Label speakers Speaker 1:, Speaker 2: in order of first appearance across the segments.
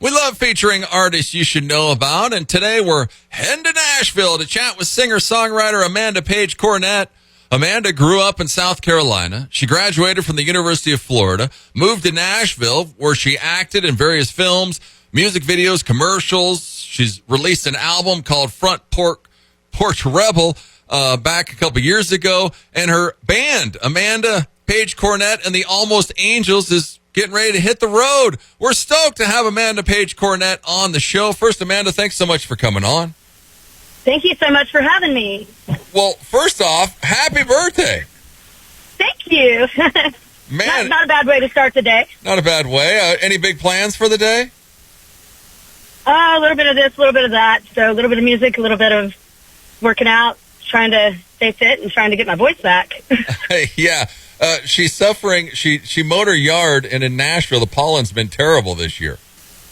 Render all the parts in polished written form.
Speaker 1: We love featuring artists you should know about, and today we're heading to Nashville to chat with singer-songwriter Amanda Page Cornett. Amanda grew up in South Carolina. She graduated from the University of Florida, moved to Nashville, where she acted in various films, music videos, commercials. She's released an album called Front Porch Rebel back a couple years ago, and her band, Amanda Page Cornett and the Almost Angels, is getting ready to hit the road. We're stoked to have Amanda Page Cornett on the show. First, Amanda, thanks so much for coming on.
Speaker 2: Thank you so much for having me.
Speaker 1: Well, first off, happy birthday.
Speaker 2: Thank you.
Speaker 1: Man,
Speaker 2: not a bad way to start the day.
Speaker 1: Not a bad way. Any big plans for the day?
Speaker 2: A little bit of this, a little bit of that. So a little bit of music, a little bit of working out, trying to stay fit and trying to get my voice back.
Speaker 1: Yeah. She's suffering. She mowed her yard, and in Nashville, the pollen's been terrible this year.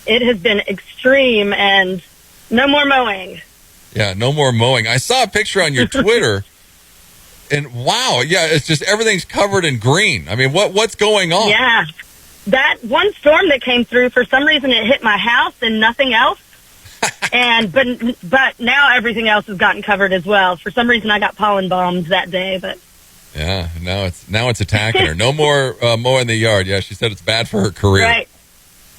Speaker 2: It has been extreme, and no more mowing.
Speaker 1: Yeah, no more mowing. I saw a picture on your Twitter, and wow, yeah, it's just everything's covered in green. I mean, what's going on?
Speaker 2: Yeah. That one storm that came through, for some reason, it hit my house and nothing else. But now everything else has gotten covered as well. For some reason, I got pollen bombs that day, but...
Speaker 1: Yeah, now it's attacking her. No more mowing the yard. Yeah, she said it's bad for her career.
Speaker 2: Right.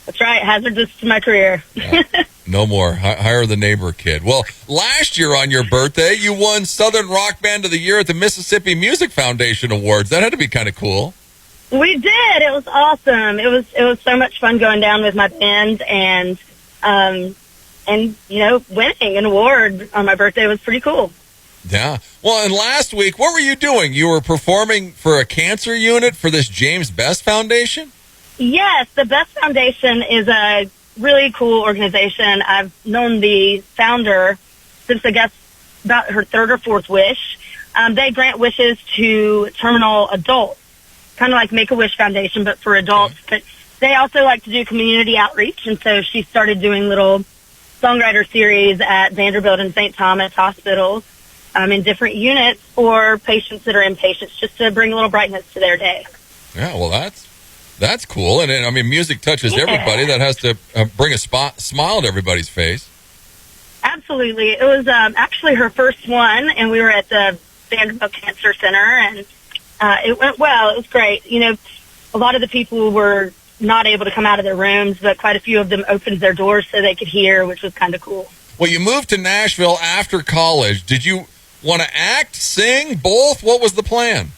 Speaker 2: That's right. Hazardous to my career.
Speaker 1: Yeah. No more. Hire the neighbor kid. Well, last year on your birthday, you won Southern Rock Band of the Year at the Mississippi Music Foundation Awards. That had to be kind of cool.
Speaker 2: We did. It was awesome. It was so much fun going down with my band and winning an award on my birthday was pretty cool.
Speaker 1: Yeah. Well, and last week, what were you doing? You were performing for a cancer unit for this James Best Foundation?
Speaker 2: Yes, the Best Foundation is a really cool organization. I've known the founder since, I guess, about her third or fourth wish. They grant wishes to terminal adults, kind of like Make-A-Wish Foundation, but for adults. Okay. But they also like to do community outreach, and so she started doing little songwriter series at Vanderbilt and St. Thomas hospitals. In different units for patients that are inpatients, just to bring a little brightness to their day.
Speaker 1: Yeah, well, that's cool. And I mean, music touches everybody. That has to bring a smile to everybody's face.
Speaker 2: Absolutely. It was actually her first one, and we were at the Vanderbilt Cancer Center, and it went well. It was great. You know, a lot of the people were not able to come out of their rooms, but quite a few of them opened their doors so they could hear, which was kind of cool.
Speaker 1: Well, you moved to Nashville after college. Did you want to act, sing, both? What was the plan?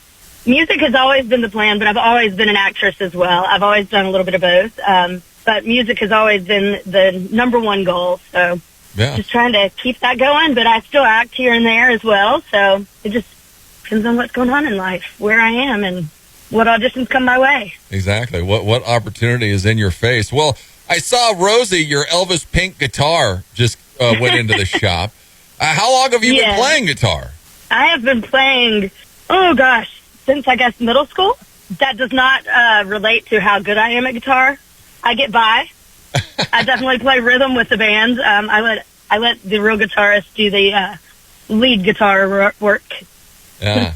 Speaker 2: Music has always been the plan, but I've always been an actress as well. I've always done a little bit of both, but music has always been the number one goal. So just trying to keep that going, but I still act here and there as well. So it just depends on what's going on in life, where I am, and what auditions come my way.
Speaker 1: Exactly. What opportunity is in your face? Well, I saw Rosie, your Elvis Pink guitar, just went into the shop. How long have you been playing guitar? I
Speaker 2: have been playing, since I guess middle school. That does not relate to how good I am at guitar. I get by. I definitely play rhythm with the band. I let the real guitarist do the lead guitar work.
Speaker 1: Yeah.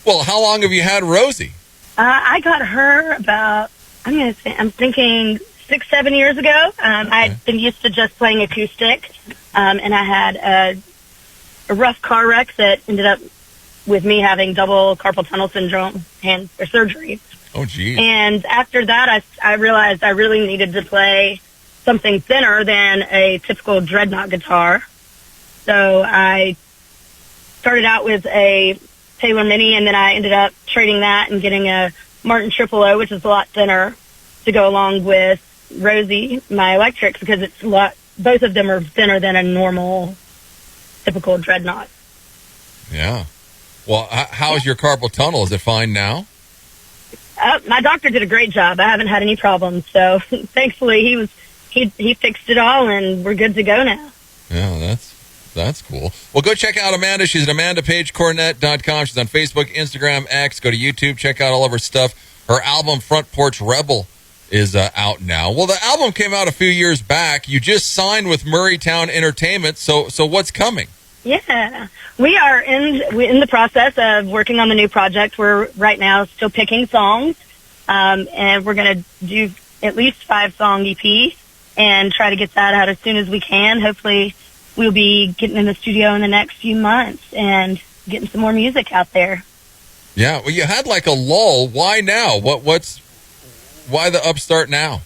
Speaker 1: Well, how long have you had Rosie?
Speaker 2: I got her about, I'm thinking 6-7 years ago. I'd been used to just playing acoustic, and I had a rough car wreck that ended up with me having double carpal tunnel syndrome and surgery.
Speaker 1: Oh, geez.
Speaker 2: And after that, I realized I really needed to play something thinner than a typical dreadnought guitar. So I started out with a Taylor Mini, and then I ended up trading that and getting a Martin Triple O, which is a lot thinner, to go along with Rosie, my electric, because both of them are thinner than a normal, typical dreadnought. Yeah.
Speaker 1: Well, how's your carpal tunnel? Is it fine now?
Speaker 2: My doctor did a great job. I haven't had any problems, so thankfully he fixed it all, and we're good to go now.
Speaker 1: Yeah, that's cool. Well, go check out Amanda. She's at AmandaPageCornett.com. She's on Facebook, Instagram, X. Go to YouTube. Check out all of her stuff. Her album, Front Porch Rebel, is out now. Well, the album came out a few years back. You just signed with Murraytown Entertainment, so what's coming?
Speaker 2: Yeah, we are in the process of working on the new project. We're right now still picking songs, and we're going to do at least 5-song EP. and try to get that out as soon as we can. Hopefully we'll be getting in the studio in the next few months and getting some more music out there.
Speaker 1: Yeah, well, you had like a lull. Why now? Why the upstart now?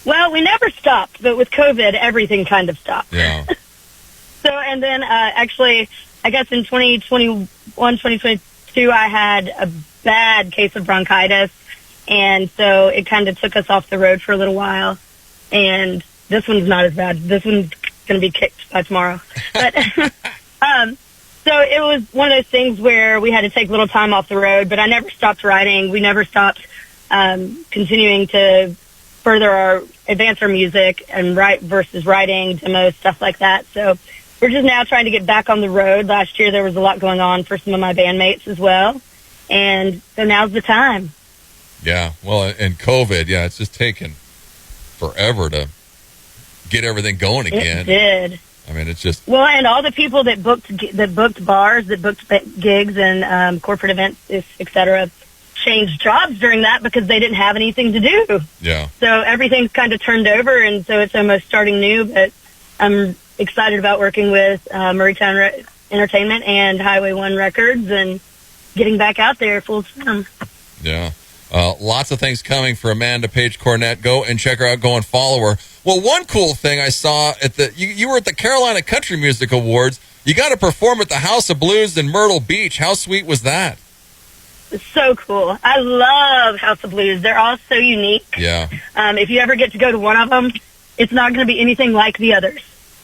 Speaker 2: Well, we never stopped, but with COVID, everything kind of stopped.
Speaker 1: Yeah.
Speaker 2: So, and then actually, I guess in 2021, 2022, I had a bad case of bronchitis, and so it kind of took us off the road for a little while. And this one's not as bad. This one's going to be kicked by tomorrow. But so it was one of those things where we had to take a little time off the road, but I never stopped writing. We never stopped continuing to further advance our music and write versus writing, demos, stuff like that. So we're just now trying to get back on the road. Last year there was a lot going on for some of my bandmates as well. And so now's the time.
Speaker 1: Yeah, well, and COVID, yeah, it's just taken forever to get everything going again.
Speaker 2: It did.
Speaker 1: I mean, it's just...
Speaker 2: Well, and all the people that booked bars, that booked gigs and corporate events, et cetera, changed jobs during that because they didn't have anything to do.
Speaker 1: Yeah.
Speaker 2: So everything's kind of turned over, and so it's almost starting new, but I'm excited about working with Murraytown Entertainment and Highway 1 Records and getting back out there full time.
Speaker 1: Yeah. Lots of things coming for Amanda Page Cornett. Go and check her out. Go and follow her. Well, one cool thing I saw at you were at the Carolina Country Music Awards. You got to perform at the House of Blues in Myrtle Beach. How sweet was that?
Speaker 2: It's so cool. I love House of Blues. They're all so unique.
Speaker 1: Yeah.
Speaker 2: If you ever get to go to one of them, it's not going to be anything like the others.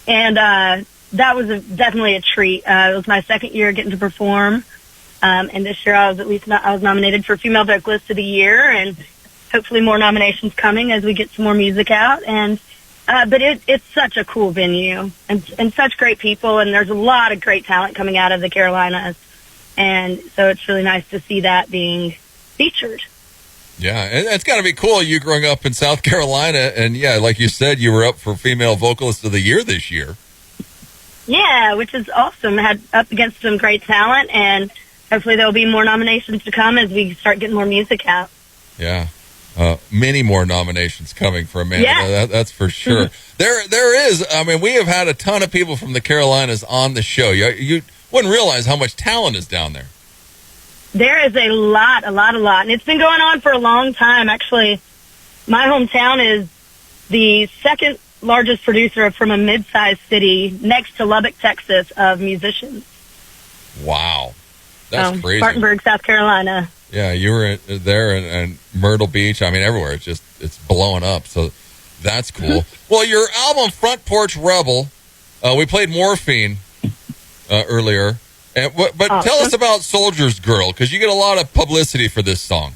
Speaker 2: And that was definitely a treat. It was my second year getting to perform. And this year I was nominated for Female Vocalist of the Year, and hopefully more nominations coming as we get some more music out. And but it's such a cool venue and such great people, and there's a lot of great talent coming out of the Carolinas. And so it's really nice to see that being featured.
Speaker 1: Yeah, and it's got to be cool. You growing up in South Carolina, and yeah, like you said, you were up for Female Vocalist of the Year this year.
Speaker 2: Yeah, which is awesome. Had up against some great talent, and hopefully there'll be more nominations to come as we start getting more music out.
Speaker 1: Yeah, many more nominations coming for Amanda.
Speaker 2: Yeah.
Speaker 1: That's for sure. There is. I mean, we have had a ton of people from the Carolinas on the show. You wouldn't realize how much talent is down there.
Speaker 2: There is a lot. And it's been going on for a long time. Actually, my hometown is the second largest producer from a mid-sized city next to Lubbock, Texas, of musicians.
Speaker 1: Wow. That's crazy.
Speaker 2: Spartanburg, South Carolina.
Speaker 1: Yeah, you were there in Myrtle Beach. I mean, everywhere. It's blowing up. So that's cool. Well, your album, Front Porch Rebel, we played Morphine earlier. But tell us about Soldier's Girl, because you get a lot of publicity for this song.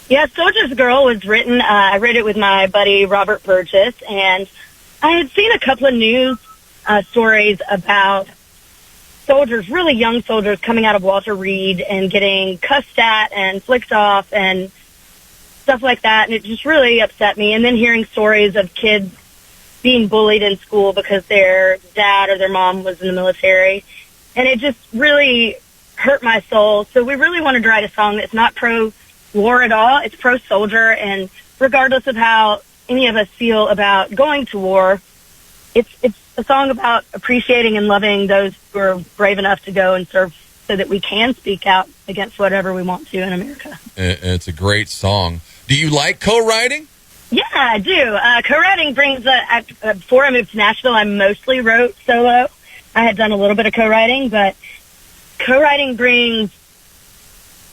Speaker 2: Yeah, Soldier's Girl was written, I wrote it with my buddy Robert Burgess, and I had seen a couple of news stories about soldiers, really young soldiers, coming out of Walter Reed and getting cussed at and flicked off and stuff like that, and it just really upset me. And then hearing stories of kids being bullied in school because their dad or their mom was in the military, and it just really hurt my soul. So we really wanted to write a song that's not pro-war at all. It's pro-soldier, and regardless of how any of us feel about going to war, it's a song about appreciating and loving those who are brave enough to go and serve so that we can speak out against whatever we want to in America.
Speaker 1: It's a great song. Do you like co-writing?
Speaker 2: Yeah, I do. Co-writing brings, before I moved to Nashville, I mostly wrote solo. I had done a little bit of co-writing, but co-writing brings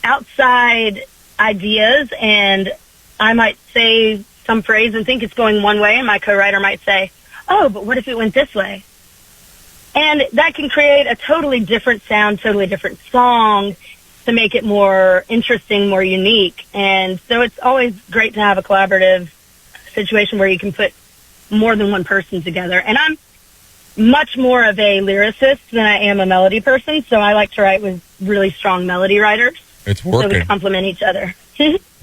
Speaker 2: outside ideas, and I might say some phrase and think it's going one way, and my co-writer might say, oh, but what if it went this way? And that can create a totally different sound, totally different song to make it more interesting, more unique. And so it's always great to have a collaborative situation where you can put more than one person together. And I'm much more of a lyricist than I am a melody person, so I like to write with really strong melody writers.
Speaker 1: It's working.
Speaker 2: So we complement each other.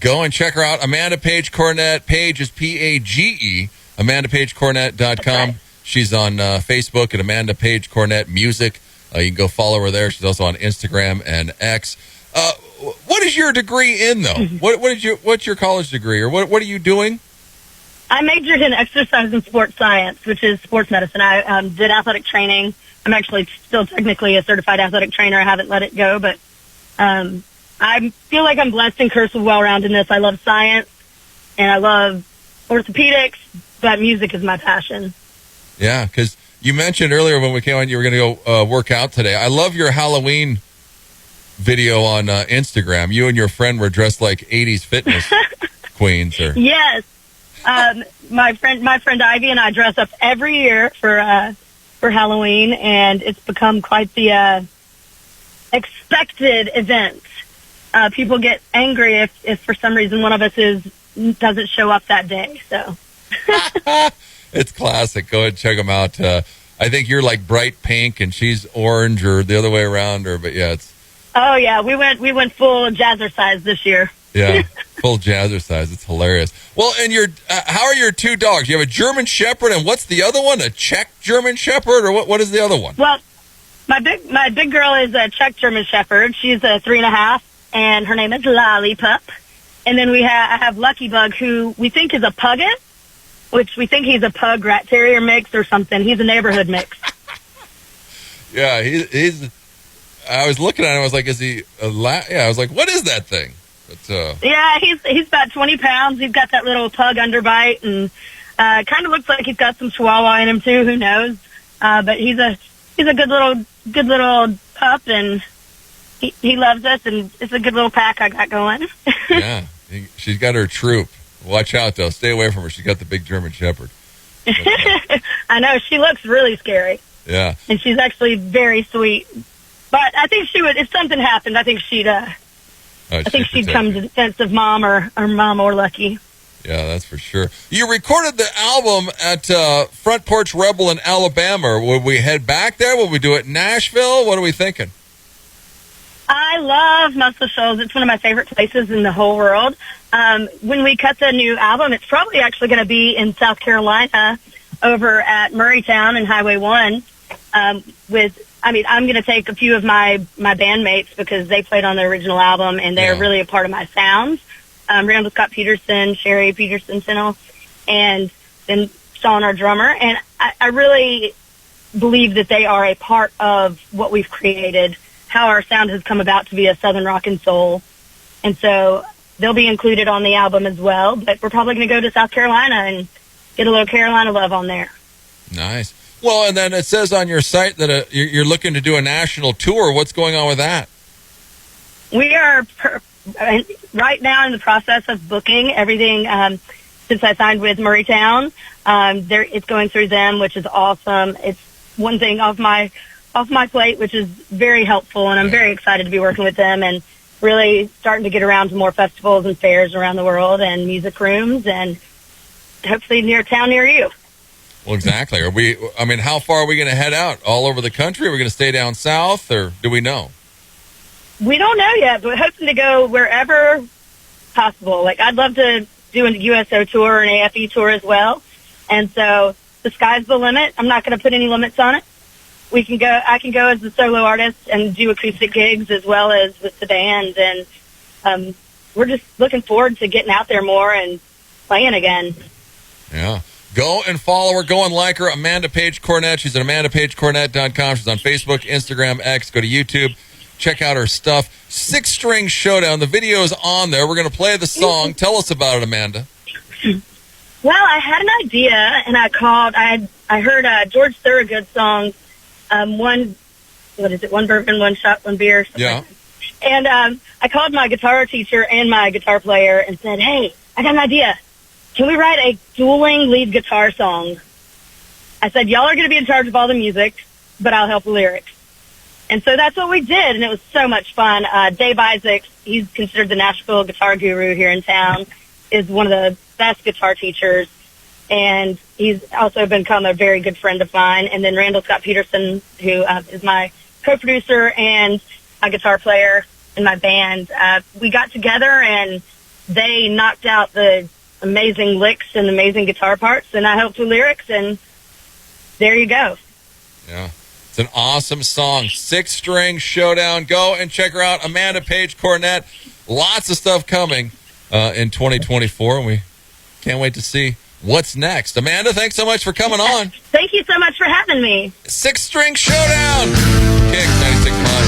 Speaker 1: Go and check her out. Amanda Page Cornett. Page is Page, AmandaPageCornett.com.
Speaker 2: Right.
Speaker 1: She's on Facebook at Amanda Page Cornett Music. You can go follow her there. She's also on Instagram and X. What is your degree in, though? What's your college degree, or what are you doing?
Speaker 2: I majored in exercise and sports science, which is sports medicine. I did athletic training. I'm actually still technically a certified athletic trainer. I haven't let it go, but I feel like I'm blessed and cursed with well-roundedness. I love science, and I love orthopedics, but music is my passion.
Speaker 1: Yeah, because you mentioned earlier when we came on you were going to go work out today. I love your Halloween video on Instagram. You and your friend were dressed like 80s fitness queens. Or
Speaker 2: Yes. My friend Ivy and I dress up every year for Halloween, and it's become quite the expected event. People get angry if for some reason one of us doesn't show up that day. So
Speaker 1: it's classic. Go ahead and check them out. I think you're like bright pink and she's orange, or the other way around. But yeah, it's.
Speaker 2: Oh yeah, we went full jazzercise this year.
Speaker 1: Yeah, full jazzercise. It's hilarious. Well, and how are your two dogs? You have a German Shepherd, and what's the other one? A Czech German Shepherd, or what is the other one?
Speaker 2: Well, my big girl is a Czech German Shepherd. She's a 3.5, and her name is Lollipop. And then I have Lucky Bug, who we think is a Pugget, which we think he's a Pug Rat Terrier mix or something. He's a neighborhood mix.
Speaker 1: Yeah, he's. I was looking at him. I was like, "Is he yeah?" I was like, "What is that thing?" But,
Speaker 2: yeah, he's about 20 pounds. He's got that little pug underbite, and kind of looks like he's got some Chihuahua in him too. Who knows? But he's a good little pup, and he loves us, and it's a good little pack I got going.
Speaker 1: Yeah, she's got her troop. Watch out though. Stay away from her. She's got the big German Shepherd. But,
Speaker 2: I know, she looks really scary.
Speaker 1: Yeah,
Speaker 2: and she's actually very sweet. But I think she would, if something happened, I think she'd come to the defense of mom or Lucky.
Speaker 1: Yeah, that's for sure. You recorded the album at Front Porch Rebel in Alabama. Would we head back there? Would we do it in Nashville? What are we thinking?
Speaker 2: I love Muscle Shoals. It's one of my favorite places in the whole world. When we cut the new album, it's probably actually going to be in South Carolina over at Murraytown and Highway 1 I'm going to take a few of my bandmates because they played on the original album, and they're really a part of my sound. Randall Scott Peterson, Sherry Peterson-Sinnel, and then Sean, our drummer. And I really believe that they are a part of what we've created, how our sound has come about to be a Southern rock and soul. And so they'll be included on the album as well. But we're probably going to go to South Carolina and get a little Carolina love on there.
Speaker 1: Nice. Well, and then it says on your site that you're looking to do a national tour. What's going on with that?
Speaker 2: We are right now in the process of booking everything. Since I signed with Murraytown, it's going through them, which is awesome. It's one thing off my plate, which is very helpful, and I'm very excited to be working with them and really starting to get around to more festivals and fairs around the world and music rooms, and hopefully near town near you.
Speaker 1: Well, exactly. How far are we going to head out? All over the country? Are we going to stay down south, or do we know?
Speaker 2: We don't know yet, but we're hoping to go wherever possible. Like, I'd love to do a USO tour or an AFE tour as well. And so the sky's the limit. I'm not going to put any limits on it. I can go as a solo artist and do acoustic gigs as well as with the band. And we're just looking forward to getting out there more and playing again.
Speaker 1: Yeah. Go and follow her. Go and like her. Amanda Page Cornett. She's at AmandaPageCornett.com. She's on Facebook, Instagram, X. Go to YouTube. Check out her stuff. 6-String Showdown. The video is on there. We're going to play the song. Tell us about it, Amanda.
Speaker 2: Well, I had an idea, and I heard George Thorogood's song, one bourbon, one shot, one beer.
Speaker 1: Yeah.
Speaker 2: And I called my guitar teacher and my guitar player and said, hey, I got an idea. Can we write a dueling lead guitar song? I said, y'all are going to be in charge of all the music, but I'll help the lyrics. And so that's what we did, and it was so much fun. Dave Isaacs, he's considered the Nashville guitar guru here in town, is one of the best guitar teachers, and he's also become a very good friend of mine. And then Randall Scott Peterson, who is my co-producer and my guitar player in my band. We got together, and they knocked out the amazing licks and amazing guitar parts, and I helped with lyrics, and there you go.
Speaker 1: Yeah. It's an awesome song. 6-String Showdown. Go and check her out. Amanda Page Cornett. Lots of stuff coming in 2024, and we can't wait to see what's next. Amanda, thanks so much for coming on.
Speaker 2: Thank you so much for having me.
Speaker 1: Six String Showdown. KIX 96.5.